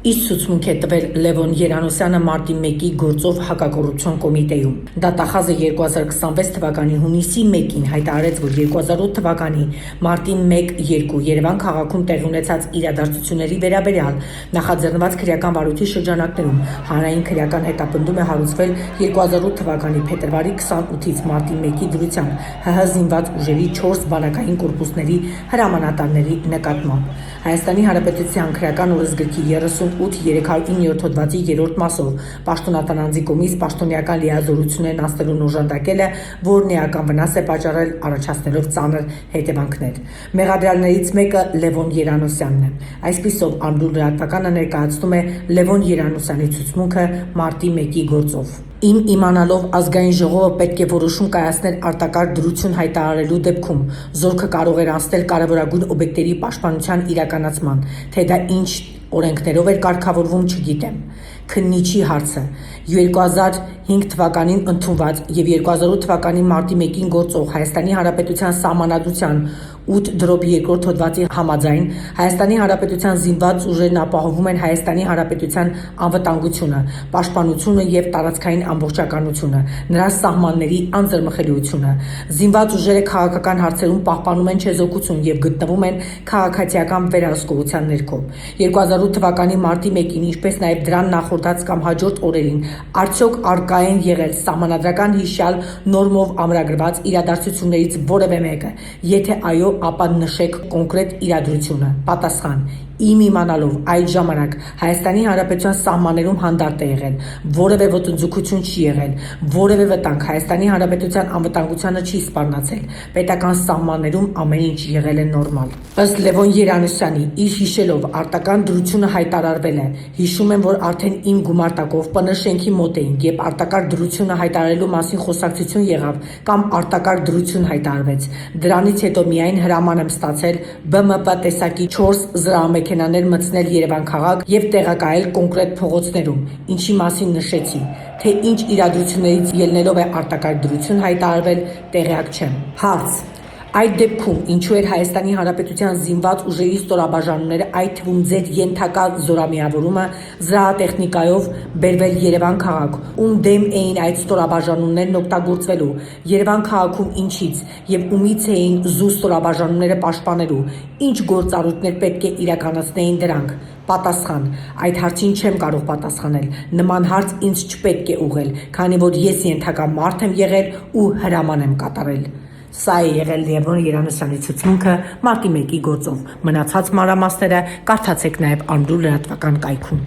Իսկ ցուցմունք է տվել Լևոն Երանոսյանը մարտի 1-ի գործով հակակոռուպցիոն կոմիտեում։ Դատախազը 2026 թվականի հունիսի 1-ին հայտարարեց, որ 2008 թվականի մարտի 1-2 Երևան քաղաքում տեղի ունեցած իրադարձությունների վերաբերյալ նախաձեռնված քրեական վարույթի շրջանակներում հանրային քրեական հետապնդում է հարուցվել 2008 թվականի փետրվարի 28-ից մարտի 1-ի դրությամբ ՀՀ զինված ուժերի 4 բանակային կորպուսների հրամանատարների նկատմամբ։ Հայաստանի Հանրապետության քրեական օրենսգրքի 38-309 հոդվածի 3-րդ մասով պաշտոնատար անձի կողմից պաշտոնեական լիազորություններն անցնելուն օժանդակելը, որն էական վնաս է պատճառել, առաջացնելով ծանր հետևանքներ։ Մեղադրյալներից մեկը Լևոն Երանոսյանն է։ Այսպիսով Անդուր լրատվականը ներկայացնում է Լևոն Երանոսյանի ցուցմունքը մարտի 1-ի գործով։ Իմանալով ազգային ժողովը պետք է որոշում կայացնել արտակարգ դրություն հայտարարելու դեպքում, զորքը կարող էր անցնել կարևորագույն օբյեկտների պաշտպանության իրականացման, թե դա ինչ օրենքներով էր կարգավորվում, չգիտեմ։ Քննիչի հարցը 2005 թվականին ընդունված եւ 2008 թվականի մարտի 1-ին գործող Հայաստանի Հանրապետության Սահմանադրության 8-2 հոդվածի համաձայն Հայաստանի Հանրապետության զինված ուժերն ապահովում են Հայաստանի Հանրապետության անվտանգությունը, պաշտպանությունը եւ տարածքային ամբողջականությունը, նրա սահմանների անձեռմխելիությունը։ Զինված ուժերը քաղաքական հարցերում պահպանում են չեզոքություն եւ գտնվում են քաղաքացիական վերահսկողության ներքո։ 2008 թվականի մարտի 1-ին, ինչպես նաեւ դրան նախորդած կամ հաջորդ օրերին, արդյոք արկա են եղել սահմանադրական հիշյալ նորմով ամրագրված իրադարձություններից որևէ մեկը։ Եթե այո, ապա նշեք կոնկրետ իրադրությունը։ Պատասխան. Իմ իմանալով այդ ժամանակ Հայաստանի Հանրապետության սահմաններում հանդարտ է եղել, որևէ ոտնձգություն չի եղել, որևէ վտանգ Հայաստանի Հանրապետության անվտանգությանը չի սպառնացել, պետական սահմաններում ամեն ինչ եղել է նորմալ։ Ըստ Լևոն Երանոսյանի, իր հիշելով արտական դրությունը հայտարարվել է, հիշում եմ, որ արդեն իմ գումարտակով ՊՆ շենքի մոտ էինք, երբ արտակարգ դրությունը հայտարարելու մասին խոսակցություն եղավ կամ արտակարգ դրություն հայտարարվեց։ Դրանից հետո միայն հրաման եմ ստացել ԲՄՊ տեսակի 4 զրահամեքենաներ մտցնել Երևան քաղաք եւ տեղակայել կոնկրետ փողոցներում, ինչի մասին նշեցի, թե ինչ իրադրություններից ելնելով է արտակարգ դրություն հայտարարվել, տեղյակ չեմ։ Հարց. Այդ դեպքում ինչու էր Հայաստանի Հանրապետության զինված ուժերի ստորաբաժանումները, այդ թվում ձեր ենթակա զորամիավորումը, զրահատեխնիկայով բերվել Երևան քաղաք, ում դեմ էին այդ ստորաբաժանումներն օգտագործվելու, Երևան քաղաքում ինչից եւ ումից էին զու ստորաբաժանումները պաշտպանելու, ինչ գործառույթներ պետք է իրականացնեին դրանք։ Պատասխան. այդ հարցին չեմ կարող պատասխանել, նման հարց ինձ չպետք է ուղղել, քանի որ ես ենթակա մարդ եմ եղել ու հրաման եմ կատարել։ Սա է եղել Լևոն Երանոսյանի ցուցմունքը մարտի 1-ի գործով։ Մնացած մանրամասները կարդացեք նաև Անդուր լրատվական կայքում։